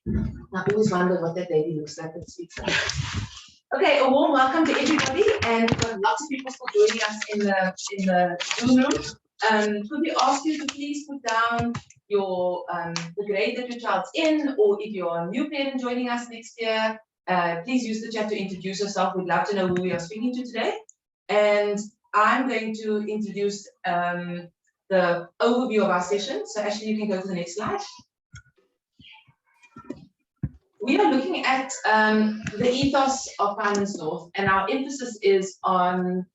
I always wonder what that baby looks like that speaks like. Okay, a warm welcome to everybody, and we've got lots of people still joining us in the Zoom room. Could we ask you to please put down your the grade that your child's in, or if you're a new parent joining us next year, please use the chat to introduce yourself. We'd love to know who we are speaking to today. And I'm going to introduce the overview of our session. So actually, you can go to the next slide. We are looking at the ethos of Finance North, and our emphasis is on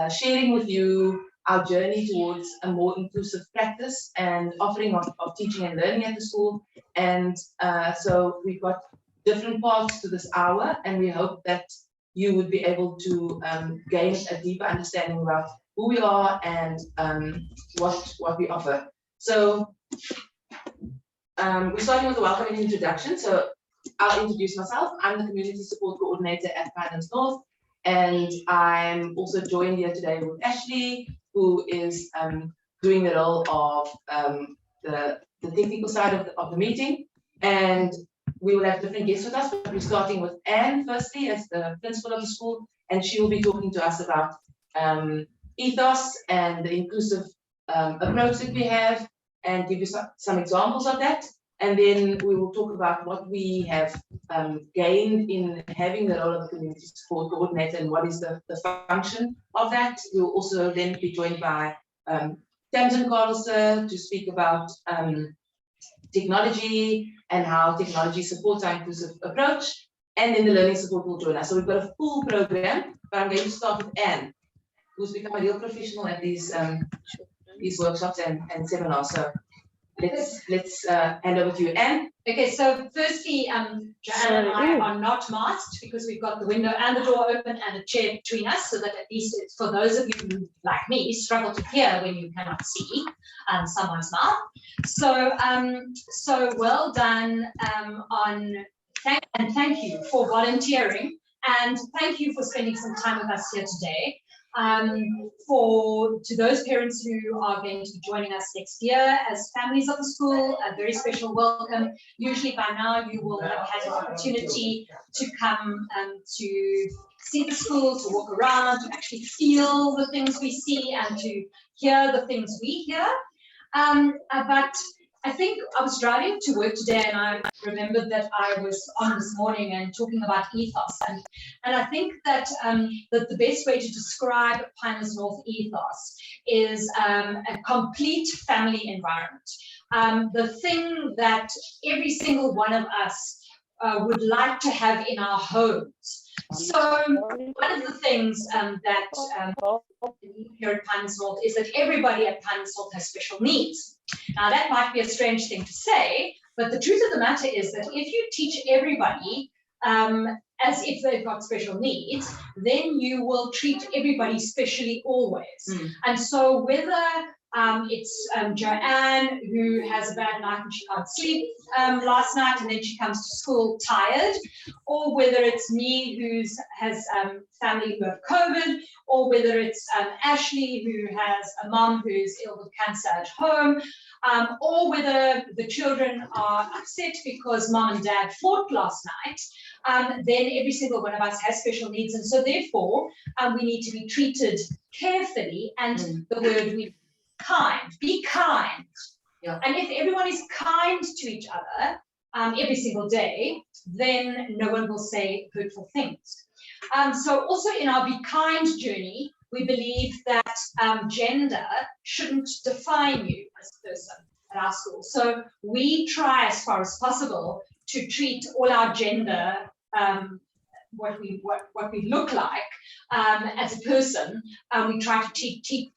sharing with you our journey towards a more inclusive practice and offering of teaching and learning at the school. And so we've got different parts to this hour, and we hope that you would be able to gain a deeper understanding about who we are and what we offer. So we're starting with a welcome and introduction. So I'll introduce myself. I'm the Community Support Coordinator at Finance North, and I'm also joined here today with Ashley, who is doing the role of the technical side of the meeting. And we will have different guests with us, but we're starting with Anne firstly as the principal of the school, and she will be talking to us about ethos and the inclusive approach that we have, and give you some examples of that. And then we will talk about what we have gained in having the role of community support coordinator and what is the function of that. We will also then be joined by Tamsin Carlson to speak about technology and how technology supports our inclusive approach. And then the learning support will join us. So we've got a full program, but I'm going to start with Anne, who's become a real professional at these workshops and seminars. So let's hand over to you, Anne. Okay, so firstly, Joanna and I are not masked because we've got the window and the door open and a chair between us, so that at least it's for those of you who, like me, struggle to hear when you cannot see someone's mouth. So, so well done thank you for volunteering, and thank you for spending some time with us here today. To those parents who are going to be joining us next year as families of the school, a very special welcome. Usually by now you will have had an opportunity to come to see the school, to walk around, to actually feel the things we see and to hear the things we hear. But I think I was driving to work today and I remembered that I was on this morning and talking about ethos. And I think that, that the best way to describe Finance North ethos is a complete family environment. The thing that every single one of us would like to have in our homes. So one of the things that here at Finance North is that everybody at Finance North has special needs. Now that might be a strange thing to say, but the truth of the matter is that if you teach everybody as if they've got special needs, then you will treat everybody specially always. And so whether it's Joanne, who has a bad night and she can't sleep last night and then she comes to school tired, or whether it's me who has family who have COVID, or whether it's Ashley who has a mum who's ill with cancer at home, or whether the children are upset because mum and dad fought last night, then every single one of us has special needs, and so therefore we need to be treated carefully, and the word we kind, be kind. Yeah. And if everyone is kind to each other every single day, then no one will say hurtful things. So also in our Be Kind journey, we believe that gender shouldn't define you as a person at our school. So we try as far as possible to treat all our gender, what we look like as a person, we try to treat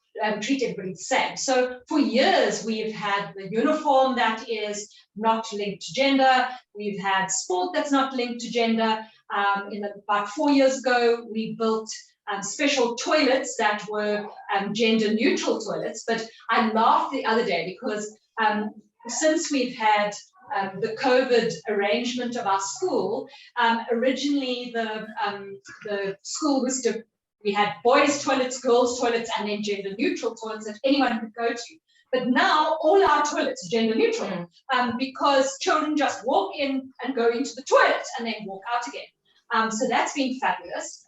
everybody the same. So for years, we've had the uniform that is not linked to gender. We've had sport that's not linked to gender. About 4 years ago, we built special toilets that were gender neutral toilets. But I laughed the other day because since we've had the COVID arrangement of our school, originally the school was we had boys' toilets, girls' toilets, and then gender-neutral toilets that anyone could go to. But now all our toilets are gender neutral, because children just walk in and go into the toilet and then walk out again. So that's been fabulous.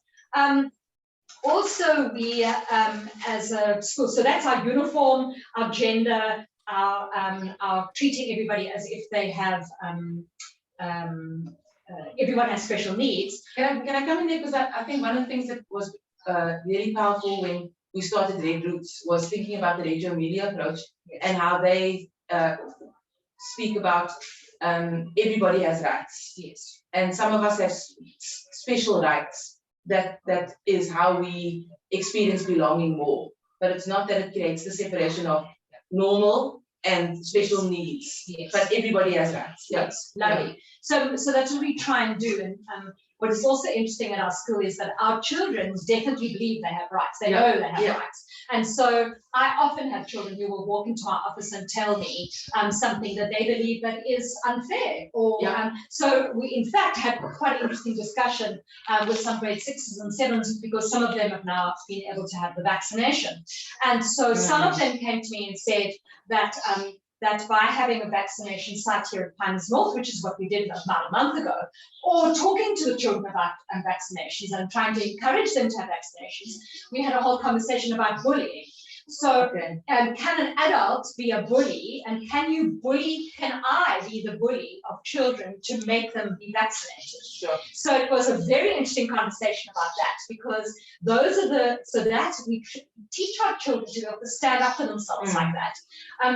Also, we as a school, so that's our uniform, our gender, our treating everybody as if they have, everyone has special needs. Can I come in there, because I think one of the things that was really powerful when we started Red Roots was thinking about the Reggio Media approach, and how they speak about everybody has rights. Yes. And some of us have special rights. That is how we experience belonging more. But it's not that it creates the separation of normal and special needs. Yes. But everybody has rights. Yes, lovely. So that's what we try and do. And what is also interesting at our school is that our children definitely believe they have rights. They know they have rights. And so I often have children who will walk into our office and tell me something that they believe that is unfair. Or so we in fact had quite an interesting discussion with some grade 6s and 7s, because some of them have now been able to have the vaccination. And so some of them came to me and said that that by having a vaccination site here at Pines North, which is what we did about a month ago, or talking to the children about vaccinations and trying to encourage them to have vaccinations, we had a whole conversation about bullying. So can an adult be a bully, and can I be the bully of children to make them be vaccinated? Sure. So it was a very interesting conversation about that, because those are so that we teach our children to be able to stand up for themselves like that.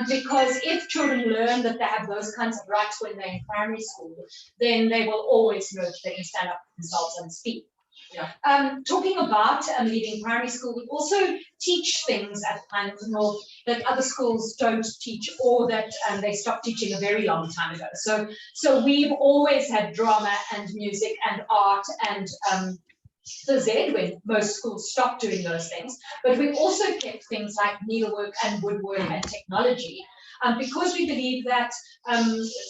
Because if children learn that they have those kinds of rights when they're in primary school, then they will always know that they can stand up for themselves and speak. Yeah. Talking about leaving primary school, we also teach things at Pines North that other schools don't teach, or that they stopped teaching a very long time ago. So we've always had drama and music and art and phys ed when most schools stopped doing those things. But we also kept things like needlework and woodwork and technology, because we believe that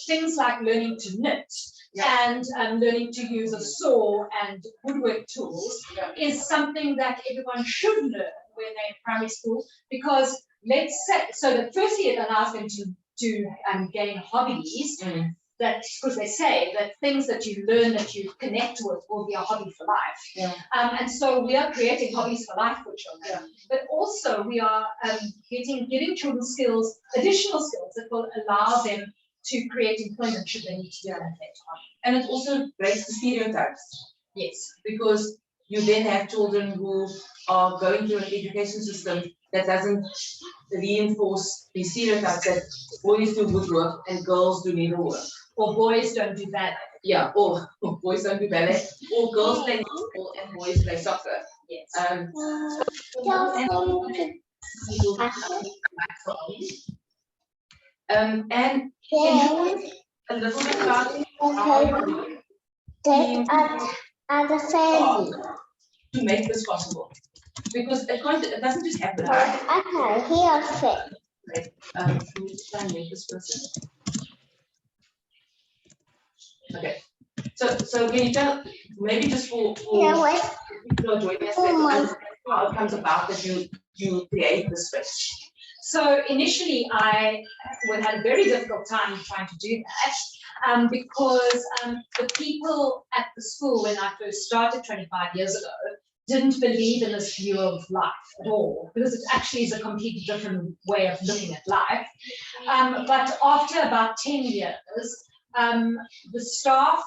things like learning to knit and learning to use a saw and woodwork tools is something that everyone should learn when they're in primary school, because let's say, so that firstly it allows them to gain hobbies, that because they say that things that you learn that you connect with will be a hobby for life. And so we are creating hobbies for life for children, but also we are giving children skills, additional skills that will allow them to create employment should they need to do that at that time. And it also breaks the stereotypes. Yes. Because you then have children who are going through an education system that doesn't reinforce the stereotypes that boys do woodwork and girls do needlework. Or boys don't do ballet. Yeah, or boys don't do ballet, or girls play netball and boys play soccer. Yes. And a little bit about to make this possible, because it doesn't just happen. Okay, here's it. Right. Let me just try and make this person. Okay. So can you tell, maybe just for people who are joining us, how it comes about that you create this space? So initially I had a very difficult time trying to do that, because the people at the school when I first started 25 years ago didn't believe in this view of life at all, because it actually is a completely different way of looking at life. But after about 10 years, the staff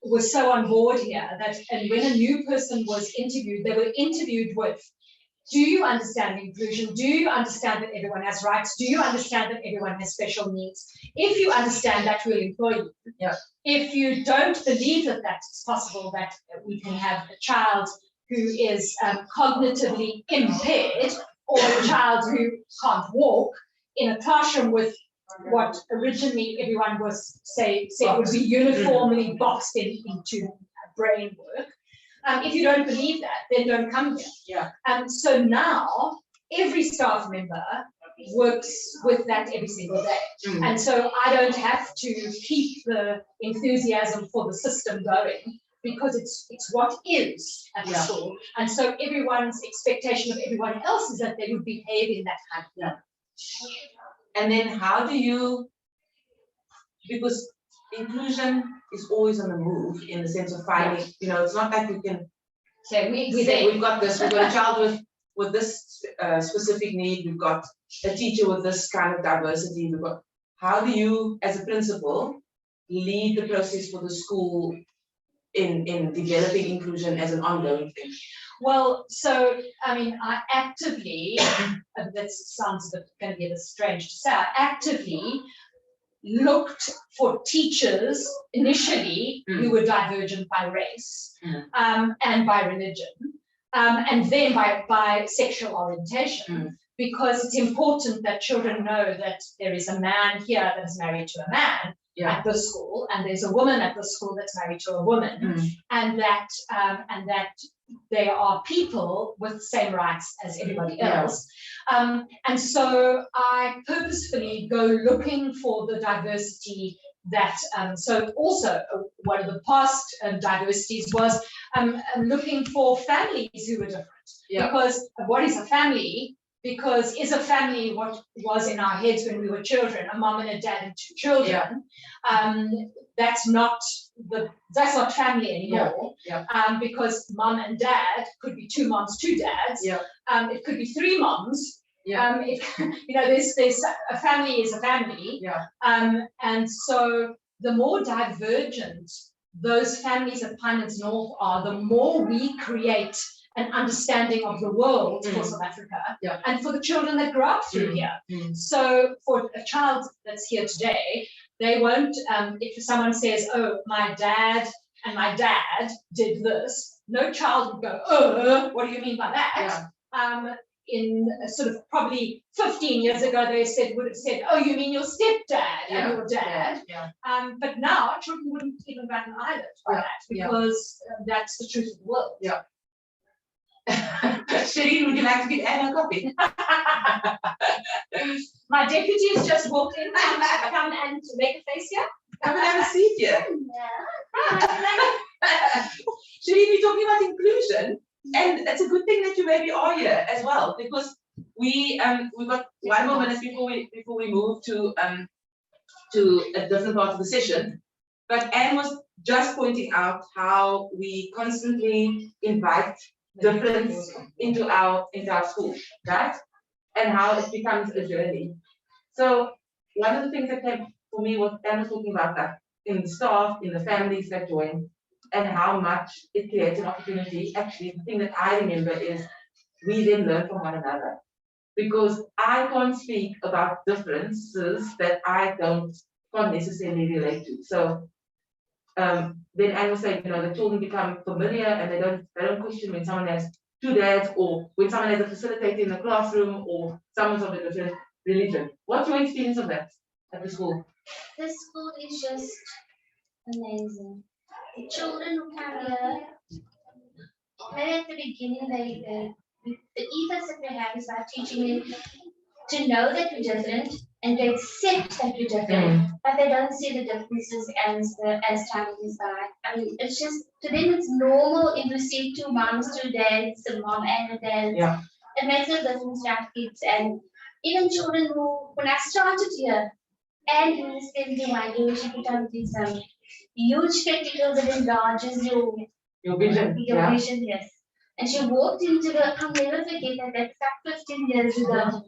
was so on board here that, and when a new person was interviewed, they were interviewed with, do you understand inclusion? Do you understand that everyone has rights? Do you understand that everyone has special needs? If you understand that, we'll employ you. Yeah. If you don't believe that that's possible, that we can have a child who is cognitively impaired, or a child who can't walk in a classroom with what originally everyone was said would be uniformly boxed into brain work. If you don't believe that, then don't come here. Yeah. So now every staff member works with that every single day. And so I don't have to keep the enthusiasm for the system going, because it's what is at the school. And so everyone's expectation of everyone else is that they would behave in that kind of way. And then how do you, because inclusion is always on the move in the sense of finding, it's not like we can So we've got a child with this specific need, we've got a teacher with this kind of diversity, how do you, as a principal, lead the process for the school in developing inclusion as an ongoing thing? Well, so, I mean, I actively, that sounds going to be a bit strange to say, I actively looked for teachers initially who were divergent by race and by religion, and then by sexual orientation, because it's important that children know that there is a man here that is married to a man at this school, and there's a woman at this school that's married to a woman, and that they are people with the same rights as everybody else. And so I purposefully go looking for the diversity that, so also one of the past diversities was looking for families who were different. Because what is a family? Because is a family what was in our heads when we were children, a mom and a dad and 2 children? That's not family anymore. Because mom and dad could be 2 moms, 2 dads. It could be 3 moms. There's a family is a family. And so the more divergent those families at Pinelands North are, the more we create an understanding of the world for South Africa and for the children that grow up through here. So for a child that's here today, they won't, if someone says, oh, my dad and my dad did this, no child would go, what do you mean by that? In sort of probably 15 years ago, would have said, oh, you mean your stepdad and your dad? But now children wouldn't even bat an eyelid by that, because that's the truth of the world. Shireen, would you like to give Anne a copy? My deputy has just walked in. Come and make a face here. Come and have a seat here. Shireen, we're talking about inclusion, and it's a good thing that you maybe are here as well, because we've got 1 more minute before we move to a different part of the session. But Anne was just pointing out how we constantly invite difference into our school, right? And how it becomes a journey. So one of the things that came for me was Anne was talking about that in the staff, in the families that join, and how much it creates an opportunity. Actually, the thing that I remember is we then learn from one another, because I can't speak about differences that I can't necessarily relate to. So then Anne was saying, the children become familiar and they don't question when someone has 2 dads, or when someone has a facilitator in the classroom, or someone's of a different religion. What's your experience of that at the school? The school is just amazing. The children who come here, maybe at the beginning, the ethos that we have is about teaching them to know that we're different and to accept that we're different, but they don't see the differences as time goes by. I mean, it's just, to them it's normal if you see 2 moms, 2 dads, a mom and a dad. It makes no difference to our kids, and even children who, when I started here, and in this building, my you should put on these huge spectacles that enlarges your vision. Your vision, yes. And she walked into I'll never forget that, that's like 15 years ago.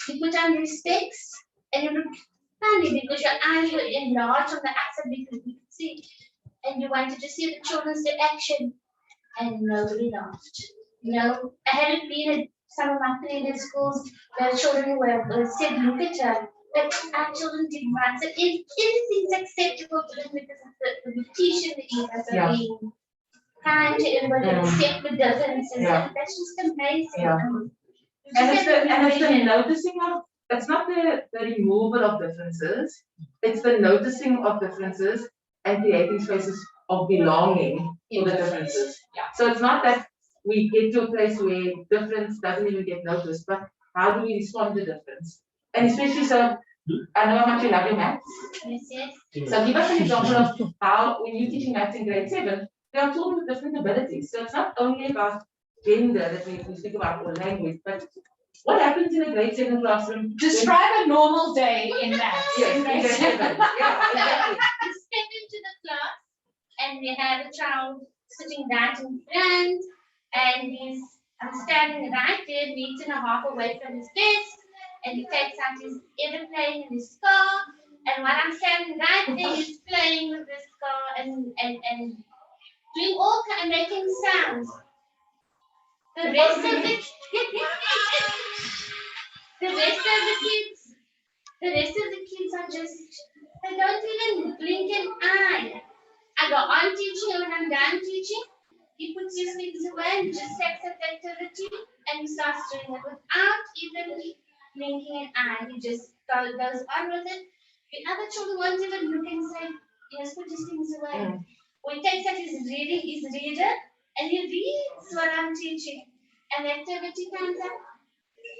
You put on these specs and you look funny because your eyes were enlarged on the outside because you could see. And you wanted to see the children's reaction, and nobody laughed. I hadn't been at some of my previous schools where children were said, look at her. But our children did not. So if everything's acceptable to them because of the teaching the ethos of being kind to everybody, accept the differences, that's just amazing. And it's the noticing of, it's not the removal of differences, it's the noticing of differences and creating spaces of belonging for the differences. So it's not that we get to a place where difference doesn't even get noticed, but how do we respond to difference? And especially, so I know how much you love your maths. Yes. So give us an example of how, when you're teaching maths in grade 7, there are children with different abilities. So it's not only about gender that we speak about, or language, but What happens in a grade 7 classroom? Describe a normal day in maths. Yes, in grade 7. Yeah, exactly. We step into the class and we have a child sitting right in front, and he's standing right there, meter and a half away from his desk, and he takes out his airplane in his car, and while I'm standing right there, he's playing with this car and doing all kind of making sounds. The rest of the kids are just, they don't even blink an eye. I go on teaching, and when I'm done teaching, he puts his things away and just takes up the activity and he starts doing it without even blinking an eye. He just goes on with it. The other children won't even look and say, yes, put his things away. Or he takes out his reader and he reads what I'm teaching. And the activity comes up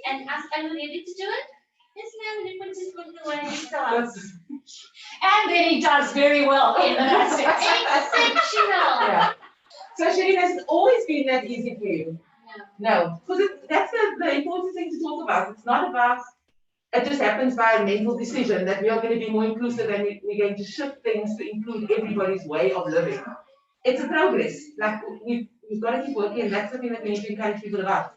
and asks, are you ready to do it? Yes, ma'am. And he puts his book away and he starts. And then he does very well in the lessons. Exceptional. Yeah. So Shireen, has it always been that easy for you? No. Because that's the important thing to talk about. It's not about, it just happens by a mental decision that we are going to be more inclusive and we're going to shift things to include everybody's way of living. It's a progress. Like we've got to keep working, and that's something that we need to encourage people about.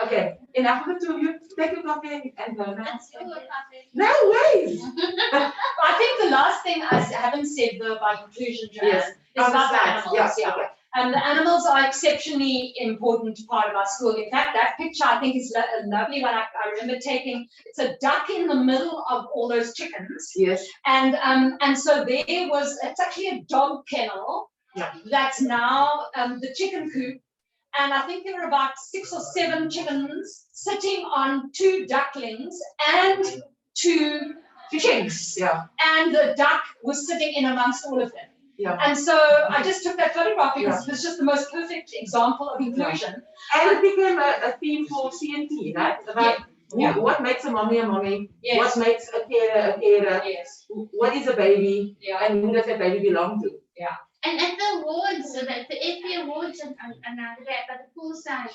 Okay, enough of the two of you. Take your coffee and go now. Let's do it, Patrick. No ways. I think the last thing I haven't said though by conclusion, Joanne, Yes. is about the Slides. animals. Yeah. Okay. The animals are exceptionally important part of our school. In fact, that picture I think is a lovely one. I remember taking. It's a duck in the middle of all those chickens. Yes. And so there was. It's actually a dog kennel. Yeah. That's now the chicken coop. And I think there were about 6 or 7 chickens sitting on 2 ducklings and 2 chicks. Yeah. And the duck was sitting in amongst all of them. Yeah. And so I just took that photograph because it was just the most perfect example of inclusion. And it became a theme for CNT, right? About what makes a mommy a mommy, Yes. what makes a carer a carer, Yes. what is a baby, Yeah. and who does that baby belong to? And at the awards, the AP awards, and another day at the pool side,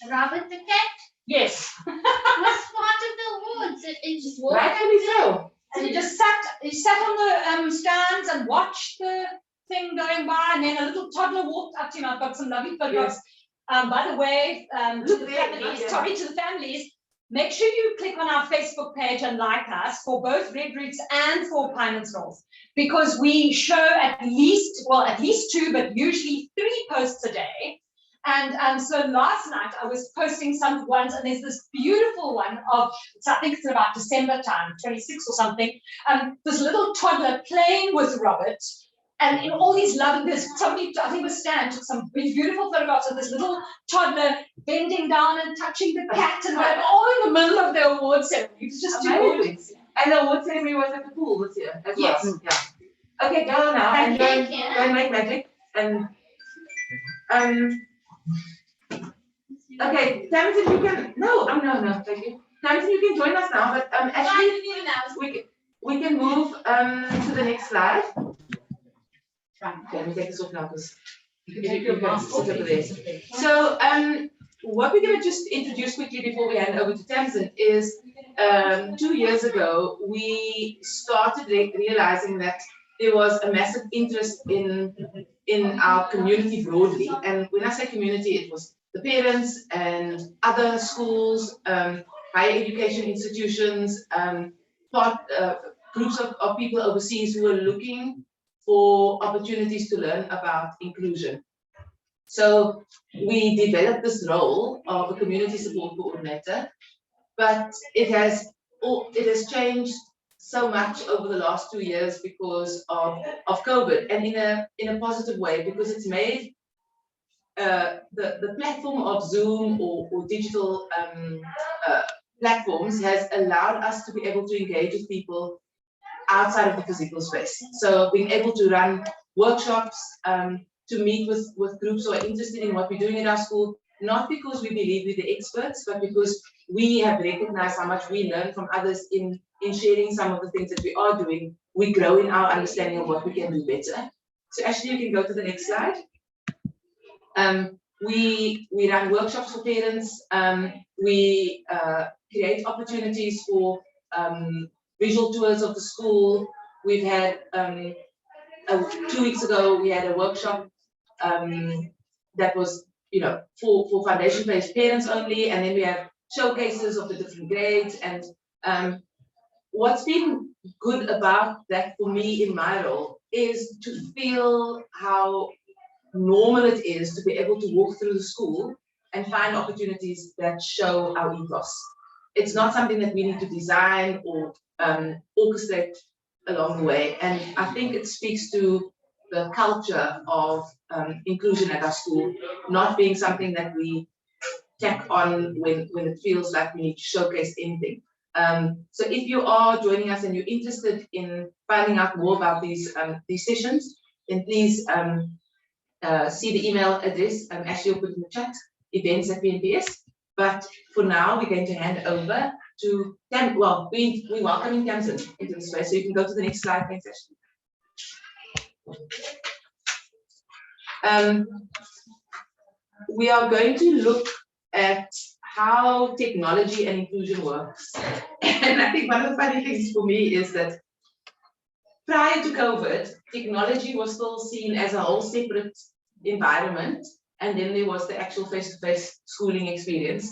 Robert the cat Yes. was part of the awards. It just walked Rightfully so. And he just sat on the stands and watched the thing going by, and then a little toddler walked up to him. I've got some lovely photographs. By the way, to the families, sorry, to the families, make sure you click on our Facebook page and like us for both Red Roots and for Pinelands North, because we show at least 2, but usually 3 posts a day. And so last night I was posting some ones, and there's this beautiful one of, I think it's about December time, 26 or something. This little toddler playing with Robert, and in all these lovely, there's somebody, I think it was Stan, took some beautiful photographs of this little toddler bending down and touching the cat, and they're all in the middle of the award ceremony. It was just Amazing. And the award ceremony was at the pool this year as Yes. well. Yeah. Okay, go now and go and make magic. And okay, Tamsin, you can no, thank you. Tamsin, you can join us now, but actually we can move to the next slide. Okay, let me take this off now because you can sit over there. So what we're going to just introduce quickly before we hand over to Tamsin is 2 years ago we started realizing that there was a massive interest in our community broadly, and when I say community, it was the parents and other schools, higher education institutions, groups of people overseas who were looking for opportunities to learn about inclusion. So we developed this role of a community support coordinator, but it has changed so much over the last 2 years because of COVID, and in a positive way, because it's made the platform of Zoom or digital platforms has allowed us to be able to engage with people outside of the physical space. So being able to run workshops, to meet with groups who are interested in what we're doing in our school, not because we believe we're the experts, but because we have recognized how much we learn from others in sharing some of the things that we are doing. We grow in our understanding of what we can do better. So Ashley, you can go to the next slide. we run workshops for parents. We create opportunities for visual tours of the school. We've had 2 weeks ago we had a workshop that was for foundation-based parents only, and then we have showcases of the different grades. And what's been good about that for me in my role is to feel how normal it is to be able to walk through the school and find opportunities that show our ethos. It's not something that we need to design or orchestrate along the way. And I think it speaks to the culture of inclusion at our school, not being something that we tack on when it feels like we need to showcase anything. So if you are joining us and you're interested in finding out more about these sessions, then please see the email address. Ashley will put in the chat, events@PNPS. But for now, we're going to hand over to Tam. Well, we're welcoming Tamsin into the space, so you can go to the next slide. Thanks, Ashley. We are going to look at how technology and inclusion works. And I think one of the funny things for me is that prior to COVID, technology was still seen as a whole separate environment, and then there was the actual face-to-face schooling experience.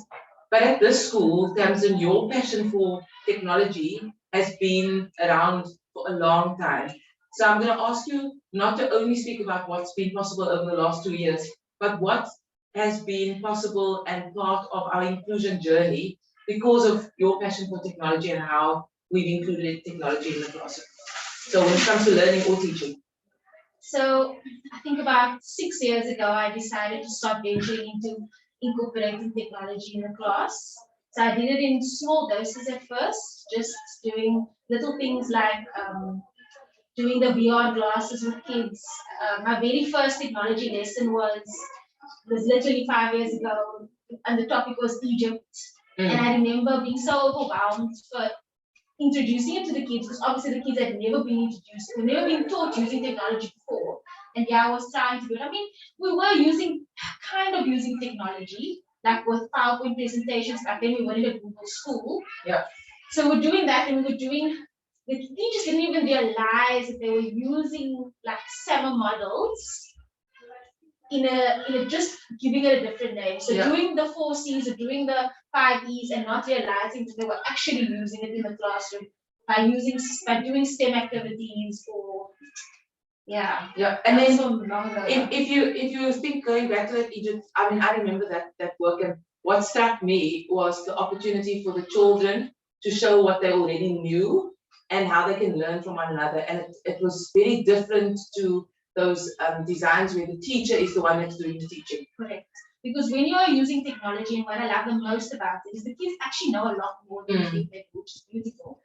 But at this school, Tamsin, your passion for technology has been around for a long time. So I'm going to ask you not to only speak about what's been possible over the last 2 years, but what has been possible and part of our inclusion journey because of your passion for technology and how we've included technology in the classroom. So when it comes to learning or teaching. So I think about 6 years ago, I decided to start venturing into incorporating technology in the class. So I did it in small doses at first, just doing little things like doing the VR glasses with kids. My very first technology lesson was literally 5 years ago, and the topic was Egypt. And I remember being so overwhelmed for introducing it to the kids, because obviously the kids had never been introduced, they've never been taught using technology before. And yeah, I was trying to do it. I mean, we were kind of using technology, like with PowerPoint presentations. Back then we weren't at Google School. Yeah. So we're doing that, and we were doing, the teachers didn't even realize that they were using like summer models in a just giving it a different name. So doing the 4 C's or doing the 5 E's and not realizing that they were actually using it in the classroom by doing STEM activities or yeah. And then if you think going back to that Egypt, I mean, I remember that work, and what struck me was the opportunity for the children to show what they already knew and how they can learn from one another. And it was very different to those designs where the teacher is the one that's doing the teaching. Correct. Because when you are using technology, and what I love the most about it is the kids actually know a lot more than they think they do, which is beautiful.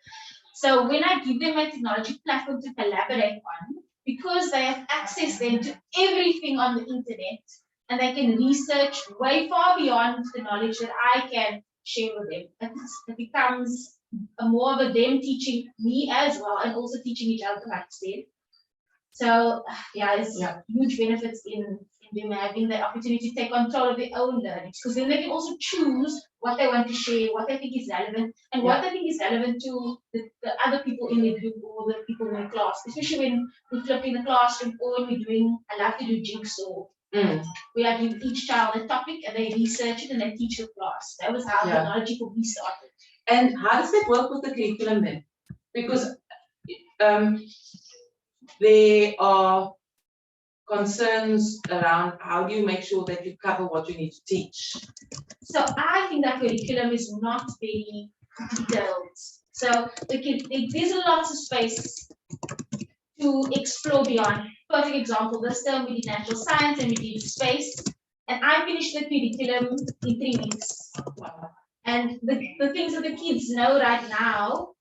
So when I give them a technology platform to collaborate on, because they have access then to everything on the internet, and they can research way far beyond the knowledge that I can share with them. It becomes more of a them teaching me as well, and also teaching each other, like I said. So yeah, it's huge benefits in them having the opportunity to take control of their own learning, because then they can also choose what they want to share, what they think is relevant, and what they think is relevant to the other people in the group or the people in the class, especially when we flip in the classroom or when we're doing, I love to do jigsaw. We are giving each child a topic and they research it and they teach the class. That was how technology for me started. And how does that work with the curriculum then? Because there are concerns around how do you make sure that you cover what you need to teach. So I think that curriculum is not very detailed. So there's lots of space to explore beyond. Perfect example, this term we did natural science and we did space, and I finished the curriculum in 3 weeks. And the things that the kids know right now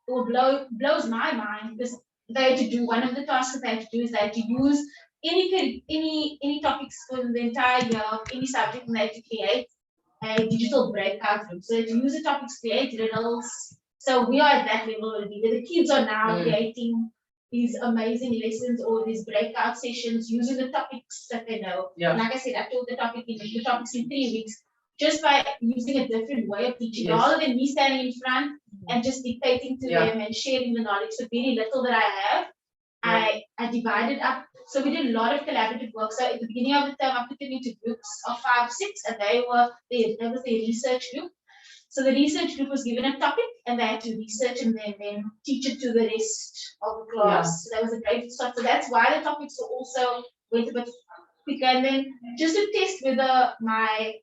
blows my mind, because they had to do, one of the tasks that they had to do is they had to use any topics for the entire year of any subject, and they had to create a digital breakout room. So they had to use the topics, create riddles. So we are at that level already. The kids are now creating these amazing lessons or these breakout sessions using the topics that they know. Yeah. Like I said, I taught the topics in 3 weeks just by using a different way of teaching, Yes. rather than me standing in front and just dictating to Yeah. them and sharing the knowledge. The very little that I have, I divided up. So we did a lot of collaborative work. So at the beginning of the term, I put them into groups of 5, 6, and they was the research group. So the research group was given a topic and they had to research and then teach it to the rest of the class. Yeah. So that was a great start. So that's why the topics were also went a bit quicker. And then just to test whether my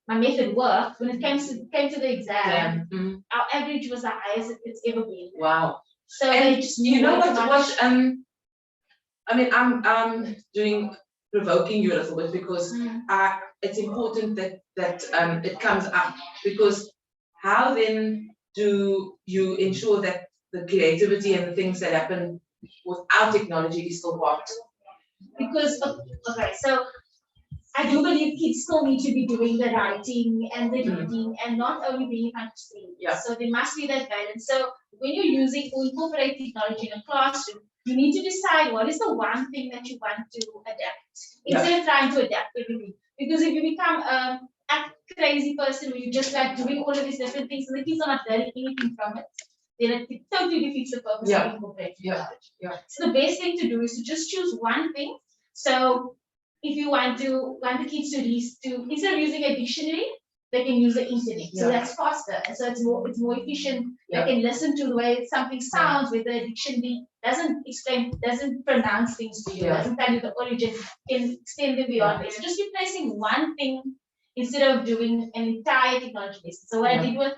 method worked, when it came to the exam, our average was the highest it's ever been. Wow. So And they just you know knew what I mean, I'm provoking you a little bit because it's important that it comes up, because how then do you ensure that the creativity and the things that happen without technology is still part? because okay, so I do believe kids still need to be doing the writing and the reading and not only being in front of screen. Yeah. So there must be that balance. So when you're using or incorporate technology in a classroom, you need to decide what is the one thing that you want to adapt instead of trying to adapt everything. Because if you become a crazy person where you just like doing all of these different things and the kids are not learning anything from it, then it totally defeats the purpose of incorporating technology. Yeah. So the best thing to do is to just choose one thing. So if you want the kids to instead of using a dictionary, they can use the internet. So that's faster. And so it's more efficient. Yeah. They can listen to the way something sounds with the dictionary, doesn't pronounce things to you, doesn't tell you the origin, can extend it beyond this. So just replacing one thing instead of doing an entire technology lesson. So what I did with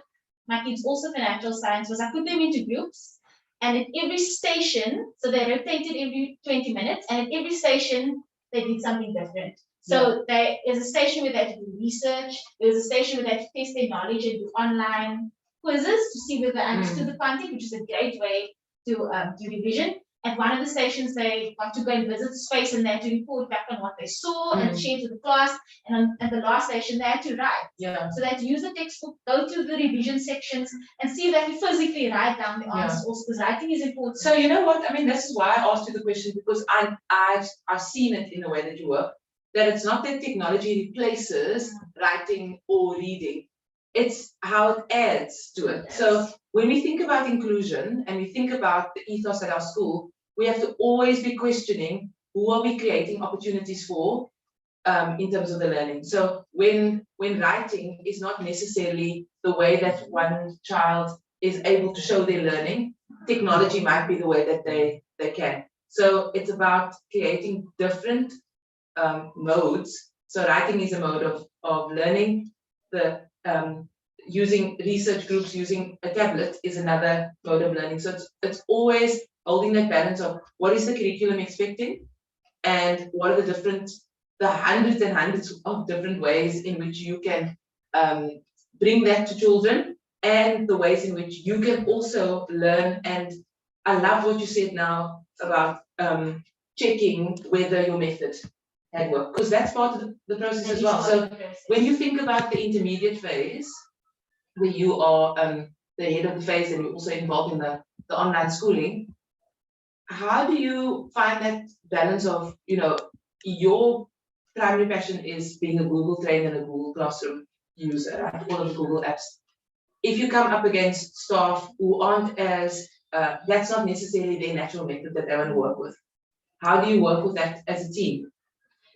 my kids also for natural science was I put them into groups, and at every station, so they rotated every 20 minutes, and at every station they did something different. So there's a station where they had to do research, there's a station where they had to test their knowledge and do online quizzes to see whether they understood the content, which is a great way to do revision. At one of the stations, they got to go and visit space and they had to report back on what they saw and share to the class. And at the last station, they had to write. Yeah. So they had to use the textbook, go to the revision sections, and see if they can physically write down the answers also, because writing is important. So you know what? I mean, this is why I asked you the question, because I've seen it in the way that you work, that it's not that technology replaces writing or reading. It's how it adds to it. So when we think about inclusion and we think about the ethos at our school, we have to always be questioning who are we creating opportunities for in terms of the learning. So when writing is not necessarily the way that one child is able to show their learning, technology might be the way that they can. So it's about creating different modes. So writing is a mode of learning. The using research groups, using a tablet is another mode of learning. So it's always holding that balance of what is the curriculum expecting and what are the hundreds and hundreds of different ways in which you can bring that to children, and the ways in which you can also learn. And I love what you said now about checking whether your method had worked, because that's part of the process as well. So when you think about the intermediate phase, where you are the head of the phase and you're also involved in the online schooling, how do you find that balance of, your primary passion is being a Google trainer and a Google Classroom user, right? All of the Google apps. If you come up against staff who aren't as, that's not necessarily their natural method that they want to work with, how do you work with that as a team?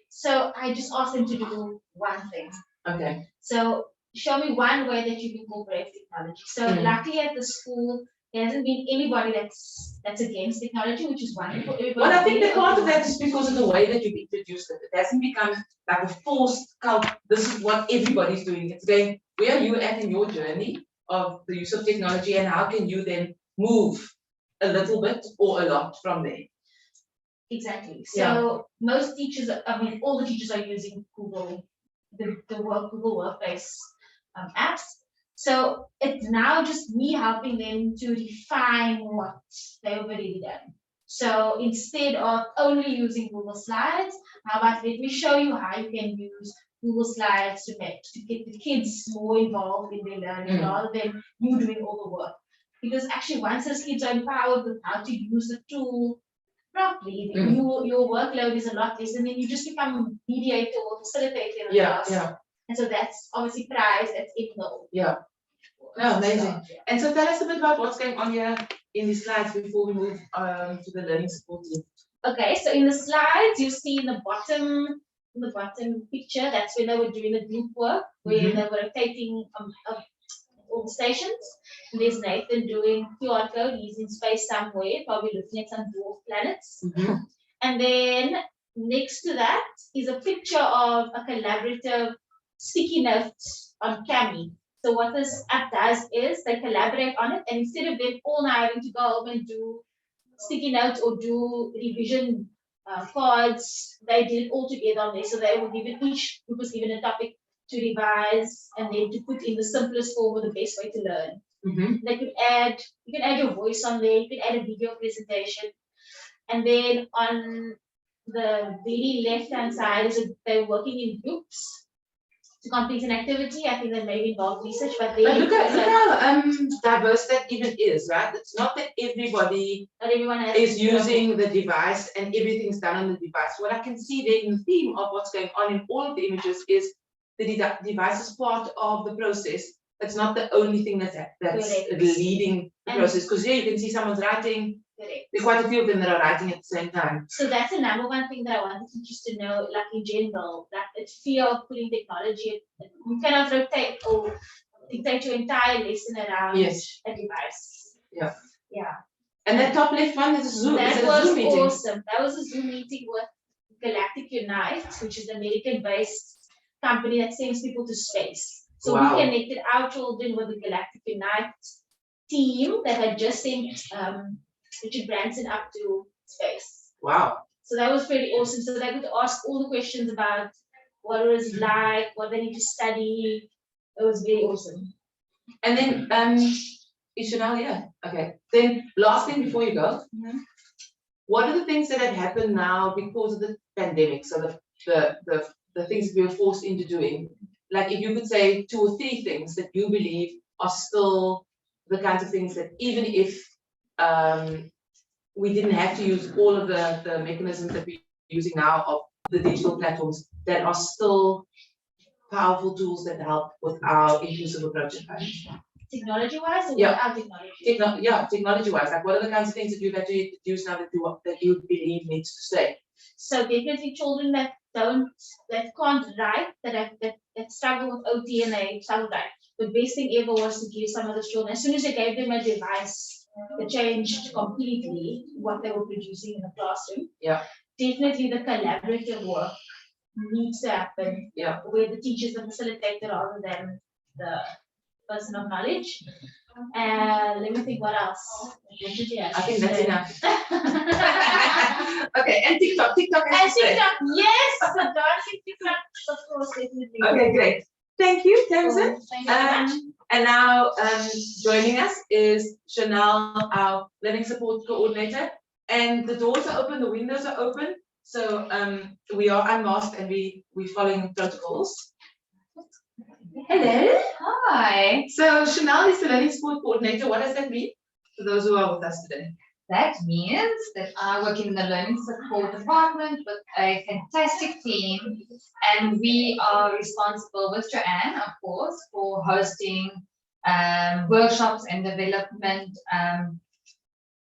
So I just asked them to do one thing. Okay. So show me one way that you incorporate technology. So luckily at the school, there hasn't been anybody that's against technology, which is wonderful. Well, I think that part of that is because of the way that you've introduced it. It hasn't become like a forced cult. This is what everybody's doing. It's going, where are you at in your journey of the use of technology, and how can you then move a little bit or a lot from there? Exactly. So most teachers, all the teachers are using Google, Google Workspace apps. So it's now just me helping them to refine what they've already done. So instead of only using Google Slides, how about let me show you how you can use Google Slides to get the kids more involved in their learning rather than you doing all the work. Because actually once those kids are empowered with how to use the tool properly, then your workload is a lot less, and then you just become mediator or facilitator in the class. And so that's obviously prize, that's Etho. Yeah. No, amazing. And so tell us a bit about what's going on here in the slides before we move to the learning support team. Okay, so in the slides you see in the bottom picture, that's when they were doing the group work, where they were rotating all the stations. And there's Nathan doing QR code, he's in space somewhere, probably looking at some dwarf planets. And then next to that is a picture of a collaborative sticky note on Cami. So what this app does is they collaborate on it, and instead of them all now having to go home and do sticky notes or do revision cards, they did it all together on there. So they were given, each group was given a topic to revise and then to put in the simplest form or the best way to learn. They could add, you can add your voice on there, you can add a video presentation. And then on the very left-hand side is they're working in groups to complete an activity. I think they may involve research, but look how diverse that even is, right? It's not that everybody is using the device and everything's done on the device. What I can see there in the theme of what's going on in all of the images is the device is part of the process. It's not the only thing that's leading the process. Because here you can see someone's writing. There's quite a few of them that are writing at the same time. So that's the number one thing that I wanted teachers to know, like in general, that it's fear of putting technology. You cannot rotate or dictate your entire lesson around a device. Yeah. And that top left one is a Zoom. That was awesome. That was a Zoom meeting with Galactic Unite, which is an American-based company that sends people to space. So we connected our children with the Galactic Unite team that had just sent Richard Branson up to space. Wow. So that was pretty awesome. So they could ask all the questions about what it was like, what they need to study. It was very awesome. And then is Chanel here? Okay. Then last thing before you go. What are the things that have happened now because of the pandemic? So the things we were forced into doing. Like if you could say 2 or 3 things that you believe are still the kinds of things that even if we didn't have to use all of the mechanisms that we're using now of the digital platforms, that are still powerful tools that help with our inclusive approach at home. Technology-wise or without technology? Technology-wise. Like what are the kinds of things that you've had to introduce now that you believe needs to stay? So definitely children that can't write, that struggle with OT and they struggle write. The best thing ever was to give some of the children, as soon as they gave them a device, it changed completely what they were producing in the classroom. Definitely the collaborative work needs to happen. Where the teacher is the facilitator rather than the person of knowledge. And let me think what else. I think that's enough. Okay, and TikTok. TikTok, yes, the dancing TikTok, of course, definitely. Okay, great. Thank you, Tamsin. Thank you very much. And now joining us is Chanel, our learning support coordinator. And the doors are open, the windows are open. So we are unmasked and we're following protocols. Hello. Hi. So Chanel is the learning support coordinator. What does that mean for those who are with us today? That means that I work in the learning support department with a fantastic team, and we are responsible with Joanne, of course, for hosting workshops and development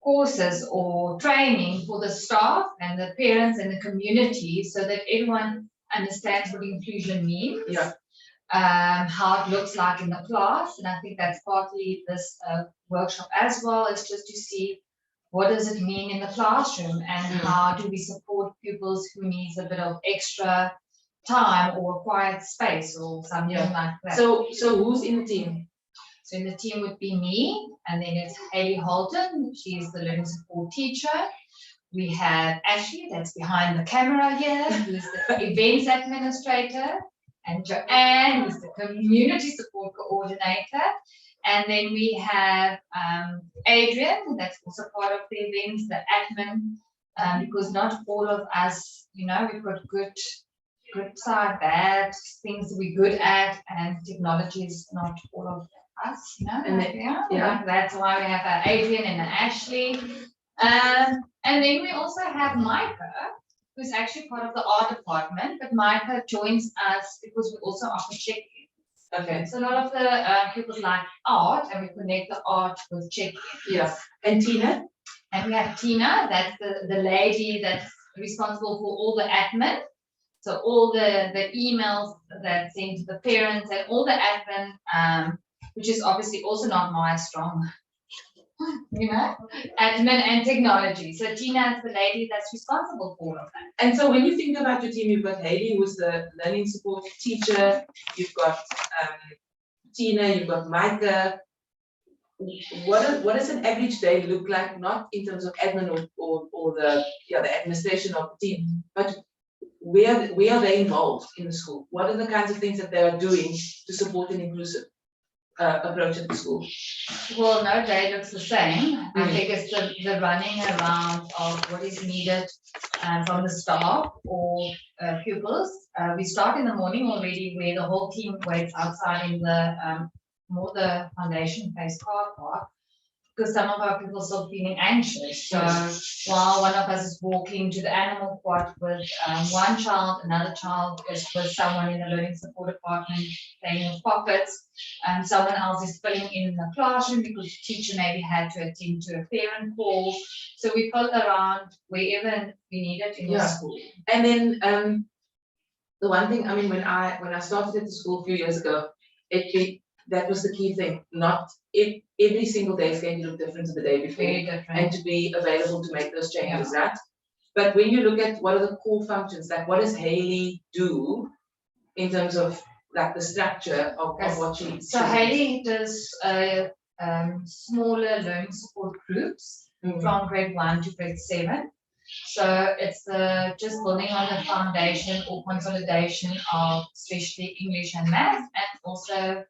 courses or training for the staff and the parents and the community so that everyone understands what inclusion means. How it looks like in the class, and I think that's partly this workshop as well, is just to see what does it mean in the classroom and how do we support pupils who needs a bit of extra time or a quiet space or something like that. So who's in the team? So in the team would be me, and then it's Hayley Holton, she's the learning support teacher. We have Ashley, that's behind the camera here, who's the events administrator, and Joanne, who's the community support coordinator. And then we have Adrian, that's also part of the events, the admin, because not all of us, we've got good side, bad things we're good at, and technology is not all of us, you know, And like, yeah. like that's why we have Adrian and Ashley. And then we also have Micah, who's actually part of the art department, but Micah joins us because we also offer check-in. Okay. So a lot of the pupils like art, and we connect the art with check-in. Yeah. And Tina? And we have Tina, that's the lady that's responsible for all the admin. So all the emails that sent to the parents and all the admin, which is obviously also not my strong, you know, admin and technology. So Tina is the lady that's responsible for all of that. And so when you think about your team, you've got Hayley, who's the learning support teacher, you've got Tina, you've got Micah. What does an average day look like, not in terms of admin or the administration of the team, but where are they involved in the school? What are the kinds of things that they are doing to support an inclusive approach at the school? Well, no day looks the same. I think it's the running around of what is needed from the staff or pupils. We start in the morning already, where the whole team waits outside in the more the foundation phase car park, because some of our people are still feeling anxious. So while one of us is walking to the animal quad with one child, another child is with someone in the learning support department playing with pockets, someone else is filling in the classroom because the teacher maybe had to attend to a parent call. So we fill around wherever we need it in the school. And then the one thing, I mean, when I started at the school a few years ago, that was the key thing. Not every single day is going to look different to the day before, Very different. and to be available to make those changes, right? But when you look at what are the core functions, like what does Hayley do in terms of like the structure of what she? So Hayley does smaller learning support groups from grade 1 to grade 7. So it's just building on the foundation or consolidation of especially English and math, and also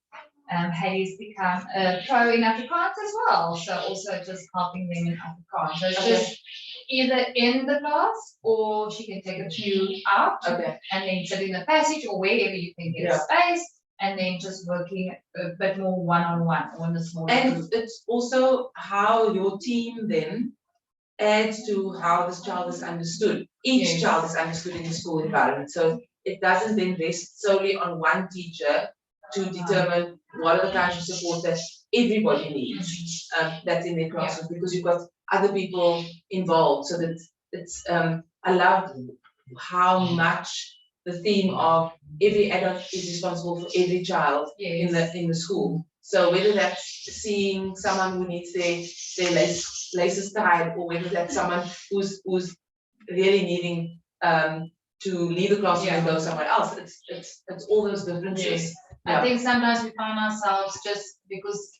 Hayley's become a pro in Afrikaans as well. So also just helping them in Afrikaans. So it's just either in the class, or she can take a few out and then sit in the passage or wherever you can get a space, and then just working a bit more one-on-one on the smaller group. And it's also how your team then adds to how this child is understood. Each child is understood in the school environment. So it doesn't then rest solely on one teacher to determine what are the kinds of support that everybody needs that's in their classroom, because you've got other people involved. So that it's I love how much the theme of every adult is responsible for every child in the school. So whether that's seeing someone who needs their laces tied, or whether that's someone who's really needing to leave the classroom and go somewhere else, it's all those differences. I think sometimes we find ourselves, just because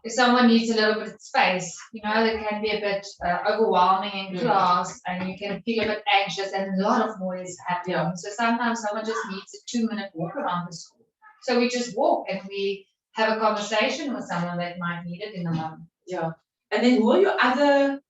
if someone needs a little bit of space, you know, that can be a bit overwhelming in class, and you can feel a bit anxious and a lot of noise happening. So sometimes someone just needs a 2-minute walk around the school. So we just walk and we have a conversation with someone that might need it in the moment. Yeah. And then who are your other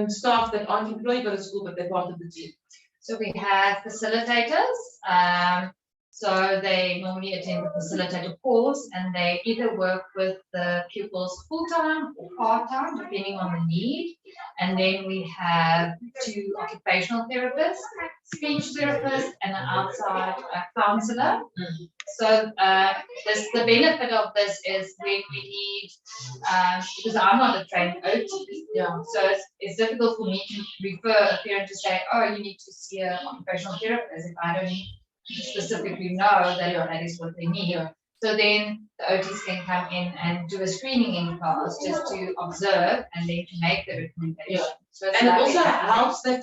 staff that aren't employed by the school, but they're part of the team? So we have facilitators. So they normally attend the facilitator course, and they either work with the pupils full-time or part-time, depending on the need. And then we have 2 occupational therapists, speech therapists, and an outside counselor. So the benefit of this is when we need, because I'm not a trained OT, so it's difficult for me to refer a parent to say, oh, you need to see an occupational therapist, if I don't specifically know that that is what they need. So then the OTs can come in and do a screening in class, just to observe and then to make the recommendation. So and it also helps that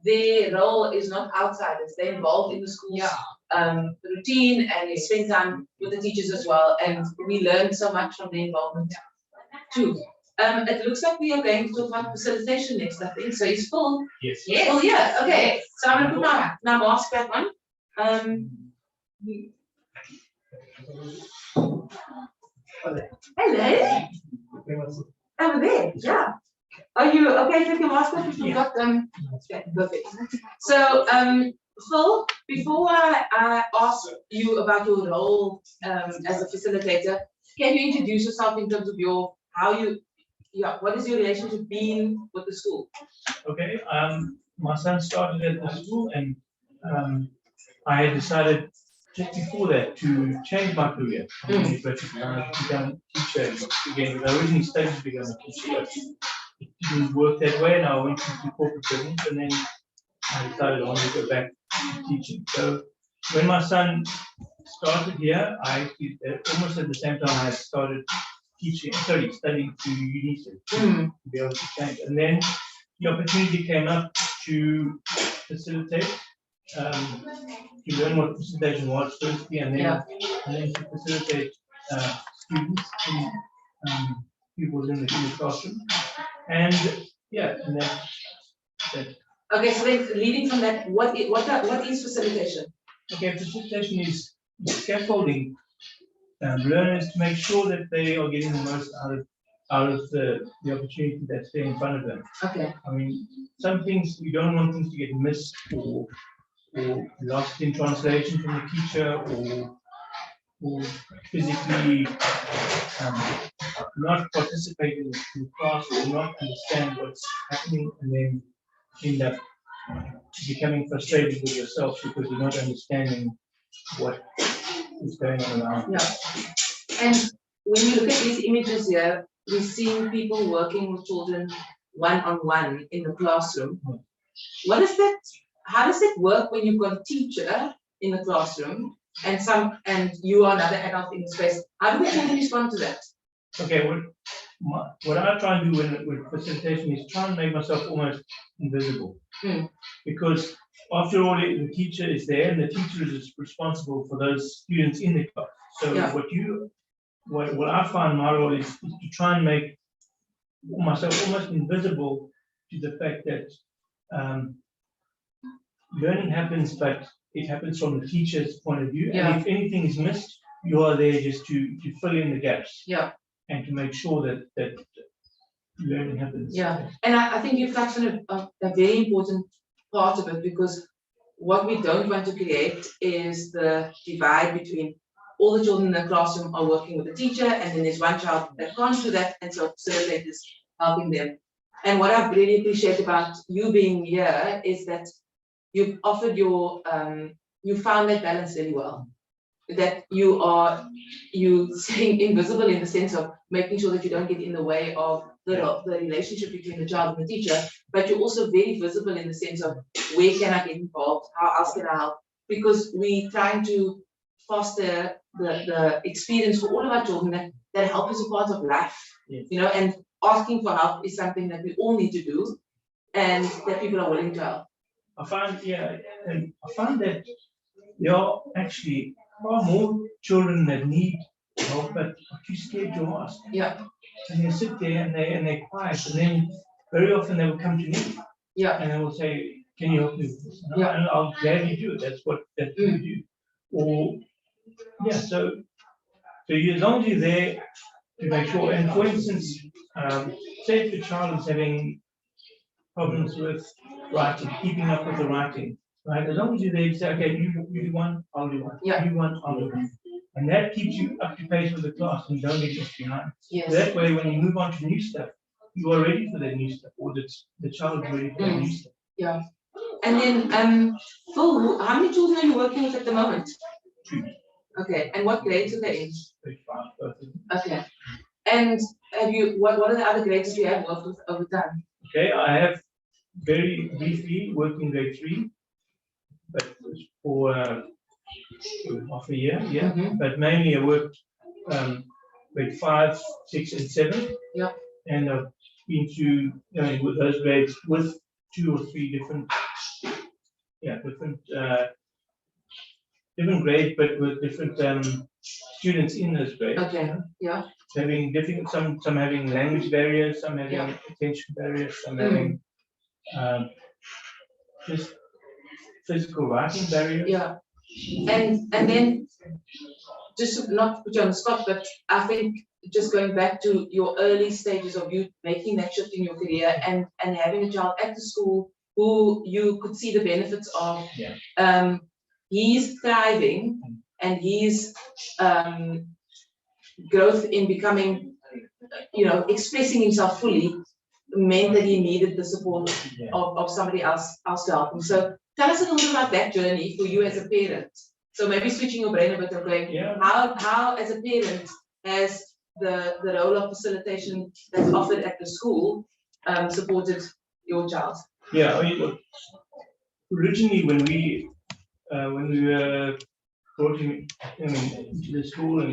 their role is not outsiders. They're involved in the school's routine, and they spend time with the teachers as well. And we learn so much from their involvement too. It looks like we are going to talk about facilitation next, I think. So it's full. Yes. Well, yeah. Okay. So I'm going to put my mask back on. Hello. Over there, yeah. Are you okay? Take your mask off if you've got okay, perfect. So Phil, before I ask you about your role as a facilitator, can you introduce yourself in terms of what is your relationship been with the school? Okay, my son started at the school, and I had decided just before that to change my career. I wanted to become a teacher again. I originally studied to become a teacher, but it didn't work that way, and I went into corporate business, and then I decided I wanted to go back to teaching. So when my son started here, almost at the same time I started studying to uni to be able to change. And then the opportunity came up to facilitate, to learn what facilitation was firstly, and then to facilitate students in pupils in the classroom. And and that. Okay, so then leading from that, what is facilitation? Okay, facilitation is scaffolding learners to make sure that they are getting the most out of the opportunity that's there in front of them. Okay. I mean, some things we don't want things to get missed or lost in translation from the teacher, or physically not participate in the class, or not understand what's happening, and then end up becoming frustrated with yourself because you're not understanding what is going on around. Yeah. And when you look at these images here, we're seeing people working with children one-on-one in the classroom. What is that? How does it work when you've got a teacher in the classroom and you are another adult in the space? How do the children respond to that? Okay, what I try and do with facilitation is try and make myself almost invisible. Because after all, the teacher is there, and the teacher is responsible for those students in the class. So what I find my role is to try and make myself almost invisible to the fact that learning happens, but it happens from the teacher's point of view. And if anything is missed, you are there just to fill in the gaps. And to make sure that learning happens. And I think you've touched on a very important part of it, because what we don't want to create is the divide between all the children in the classroom are working with the teacher, and then there's one child that can't do that, and so facilitate is helping them. And what I really appreciate about you being here is that you've offered you found that balance really well. That you staying invisible in the sense of making sure that you don't get in the way of the relationship between the child and the teacher, but you're also very visible in the sense of where can I get involved, how else can I help? Because we're trying to foster the experience for all of our children that help is a part of life, and asking for help is something that we all need to do, and that people are willing to help. I find that there are actually far more children that need help, but are too scared to ask. And they sit there and they're quiet, and then very often they will come to me. And they will say, "Can you help me with this?" And I'll gladly do it. That's what you do. Or so as long as you're there to make sure. And for instance, say if your child is having problems with writing, keeping up with the writing, right? As long as you're there, you say, "Okay, you do one, I'll do one. You want, I'll do one." And that keeps you up to pace with the class, and you don't get left behind. So that way, when you move on to new stuff, you are ready for that new stuff, or the child is ready for that new stuff. And then, Phil, how many children are you working with at the moment? 2. Okay, and what grades are they in? Grade 5, both of them. Okay. And what are the other grades you have worked with over time? Okay, I have very briefly worked in grade 3, but for half a year, But mainly I worked grade 5, 6, and 7. And I've been to with those grades with 2 or 3 different grades, but with different students in those grades. Having different, some having language barriers, some having attention barriers, some having just physical writing barriers. And then, just to not put you on the spot, but I think just going back to your early stages of you making that shift in your career and having a child at the school who you could see the benefits of, he's thriving and he's growth in becoming, expressing himself fully meant that he needed the support of somebody else to help him. So tell us a little bit about that journey for you as a parent. So maybe switching your brain a bit of going, how as a parent has the role of facilitation that's offered at the school supported your child? Yeah, I mean, originally when we were brought him into the school and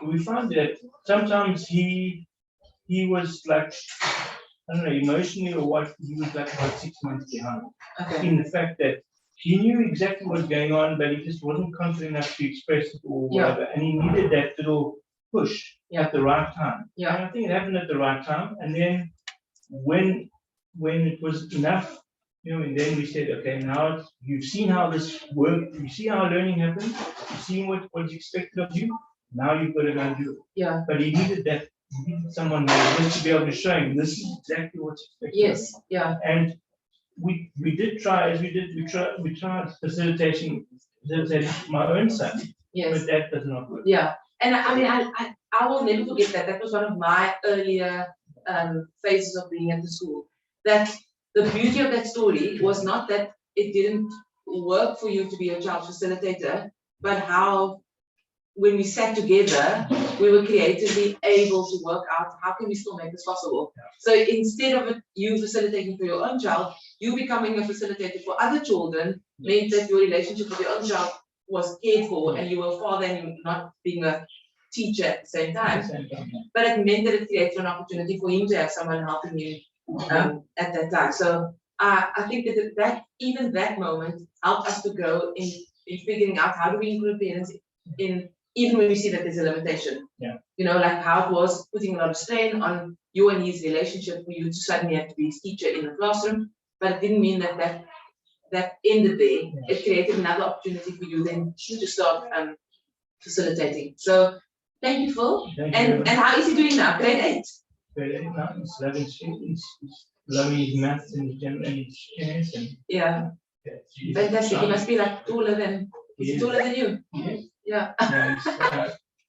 we found that sometimes he was like, I don't know, emotionally or what, he was like about 6 months behind. Okay. In the fact that he knew exactly what was going on, but he just wasn't confident enough to express it or whatever. And he needed that little push at the right time. Yeah. And I think it happened at the right time. And then when it was enough, and then we said, okay, now you've seen how this works, you see how learning happens, you've seen what's expected of you, now you've got to go and do it. Yeah. But he needed that. He needed someone just to be able to show him this is exactly what's expected. Yes. Yeah. And we did try, we tried facilitating my own son, Yes. but that does not work. Yeah. And I mean, I will never forget that. That was one of my earlier phases of being at the school. That the beauty of that story was not that it didn't work for you to be a child facilitator, but how when we sat together, we were creatively able to work out how can we still make this possible. So instead of you facilitating for your own child, you becoming a facilitator for other children meant that your relationship with your own child was cared for, and you were a father and you were not being a teacher at the same time. But it meant that it created an opportunity for him to have someone helping him at that time. So I think that even that moment helped us to grow in figuring out how do we include parents in, even when we see that there's a limitation. Yeah. Like how it was putting a lot of strain on you and his relationship for you to suddenly have to be his teacher in the classroom, but it didn't mean that ended there. It created another opportunity for you then to start facilitating. So thank you, Phil. And how is he doing now? Grade 8. Grade 8 now, he's loving students, he's loving his maths and his general and his English and Yeah. Fantastic. He must be like taller than you. Yes. Yeah.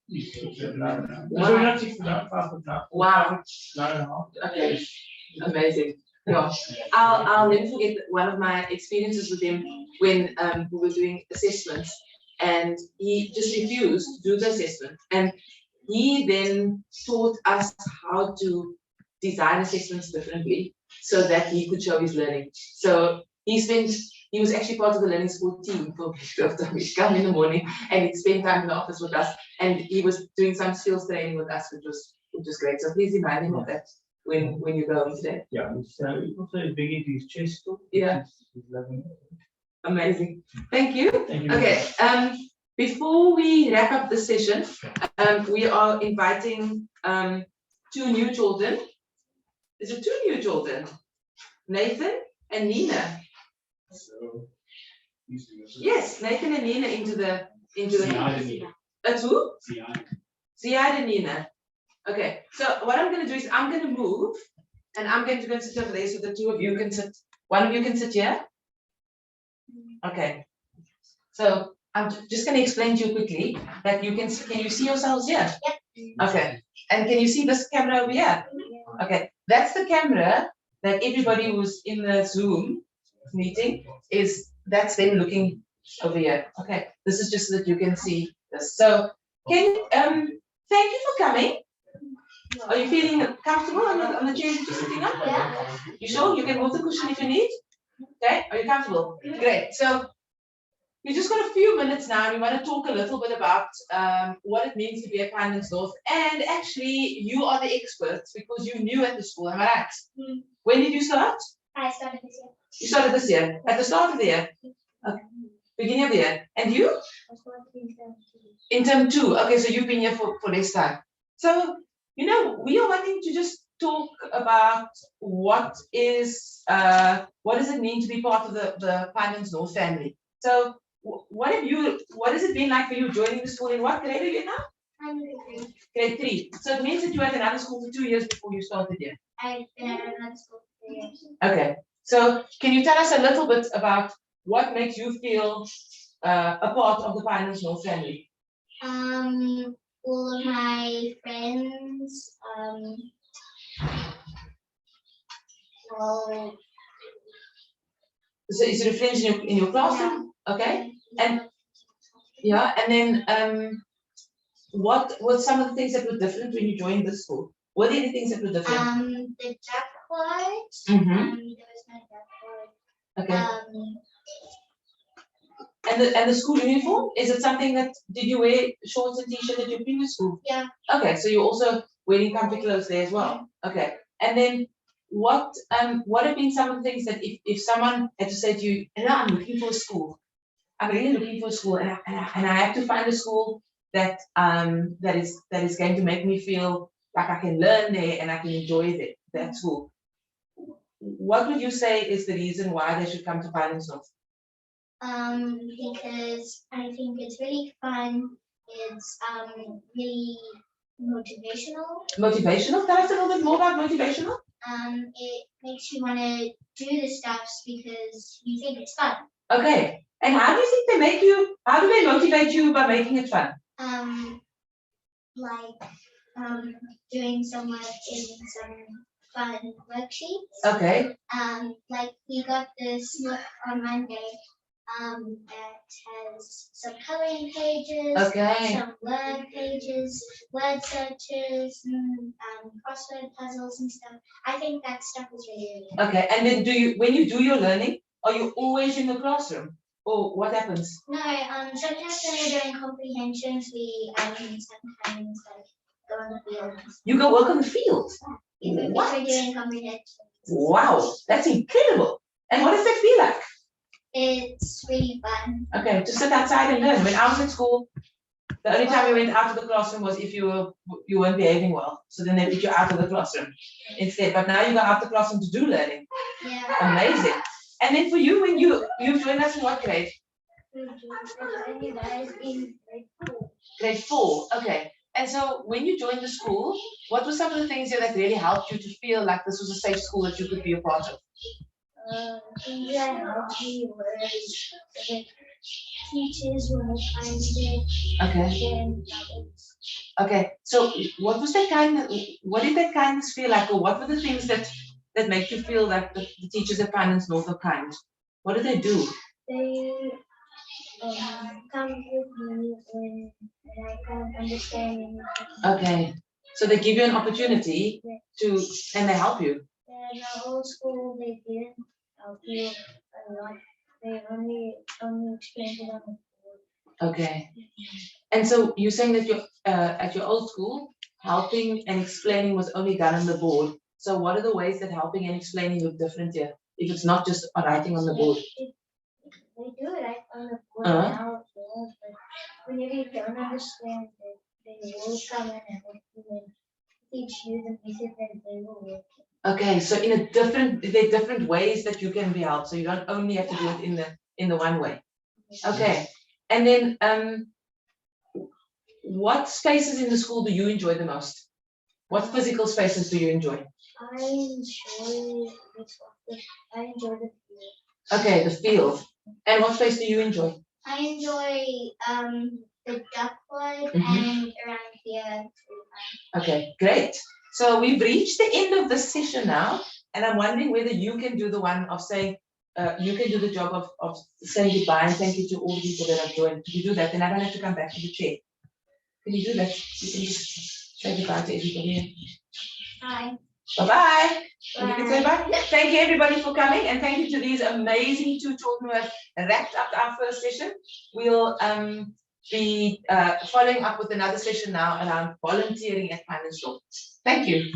He's 6'9" now. Wow. So not 6'9", 5 foot now. Wow. 9.5. Okay. Amazing. Yeah. I'll never forget one of my experiences with him when we were doing assessments, and he just refused to do the assessment. And he then taught us how to design assessments differently so that he could show his learning. So he was actually part of the learning support team for he'd come in the morning and he'd spend time in the office with us, and he was doing some skills training with us, which was great. So please remind him of that when you go home today. Yeah, he's also big into his chess too. Yeah. He's loving it. Amazing. Thank you. Thank you. Okay. Before we wrap up this session, we are inviting 2 new children. Is it 2 new children? Nathan and Nina. Yes, Nathan and Nina into the. That's who? Ziad and Nina. Okay, so what I'm going to do is I'm going to move, and I'm going to go and sit over there so the 2 of you can sit. One of you can sit here. Okay. So I'm just going to explain to you quickly that you can you see yourselves here? Yep. Okay. And can you see this camera over here? Okay. That's the camera that everybody who's in the Zoom meeting that's them looking over here. Okay. This is just so that you can see this. So thank you for coming. Are you feeling comfortable on the chair that you're sitting on? Yeah. You sure? You can move the cushion if you need? Okay. Are you comfortable? Great. So we just got a few minutes now, and we want to talk a little bit about what it means to be a Pinelands North. And actually, you are the experts because you're new at the school, am I right? When did you start? I started this year. You started this year, at the start of the year? Okay. Beginning of the year. And you? I started in term 2. In term 2. Okay, so you've been here for less time. So, we are wanting to just talk about what does it mean to be part of the Pinelands North family. So, what has it been like for you joining the school? In what grade are you now? I'm in grade 3. Grade 3. So it means that you had another school for 2 years before you started here. I've been at another school for 3 years. Okay. So can you tell us a little bit about what makes you feel a part of the Pinelands North family? all of my friends. Well, So is it your friends in your classroom? Okay. And yeah, and then what were some of the things that were different when you joined the school? Were there any things that were different? the duckboard. Mm-hmm. There was no duckboard. Okay. And the school uniform, is it something that, did you wear shorts and t-shirt at your previous school? Yeah. Okay, so you're also wearing comfy clothes there as well. Okay. And then what have been some of the things that if someone had to say to you, I'm looking for a school, I'm really looking for a school, and I have to find a school that that is going to make me feel like I can learn there and I can enjoy that school. What would you say is the reason why they should come to Pinelands North? Because I think it's really fun. It's really motivational. Motivational? Tell us a little bit more about motivational. It makes you want to do the stuffs because you think it's fun. Okay. And how do you think they make you? How do they motivate you by making it fun? Like doing some work in some fun worksheets. Okay. Like we got this book on Monday. That has some coloring pages, Okay. some word pages, word searches, crossword puzzles and stuff. I think that stuff is really good. Okay. And then when you do your learning, are you always in the classroom? Or what happens? No, sometimes when we're doing comprehensions, we sometimes like go on the field. You go work on the field. If we're doing comprehensions. Wow, that's incredible. And what does that feel like? It's really fun. Okay, to sit outside and learn. When I was in school, the only time we went out of the classroom was if you weren't behaving well. So then they put you out of the classroom instead. But now you go out the classroom to do learning. Yeah. Amazing. And then for you, when you joined us in what grade? Grade 4. Okay. And so when you joined the school, what were some of the things that really helped you to feel like this was a safe school that you could be a part of? Things that helped me was the teachers were kind Okay. Okay. So what was that what did that kindness feel like, or what were the things that make you feel like the teachers at Pinelands North are kind? What do they do? They come with me when I can't understand anything. Okay. So they give you an opportunity and they help you. In the old school, they didn't help you a lot. They only explained it on the board. Okay. And so you're saying that at your old school, helping and explaining was only done on the board. So what are the ways that helping and explaining look different here? If it's not just writing on the board. They do it on the board now, but whenever you don't understand it, they will come in and teach you the method that they will work. Okay, so there are different ways that you can be helped. So you don't only have to do it in the one way. Okay. And then what spaces in the school do you enjoy the most? What physical spaces do you enjoy? I enjoy the field. Okay, the field. And what space do you enjoy? I enjoy the duckwood and around here. Okay, great. So we've reached the end of this session now, and I'm wondering whether you can do the one of saying, you can do the job of saying goodbye and thank you to all the people that have joined. Can you do that? Then I don't have to come back to the chair. Can you do that? You can just say goodbye to everybody. Hi. Bye-bye. You can say bye. Thank you everybody for coming, and thank you to these amazing 2 children who have wrapped up our first session. We'll be following up with another session now around volunteering at Pinelands North. Thank you.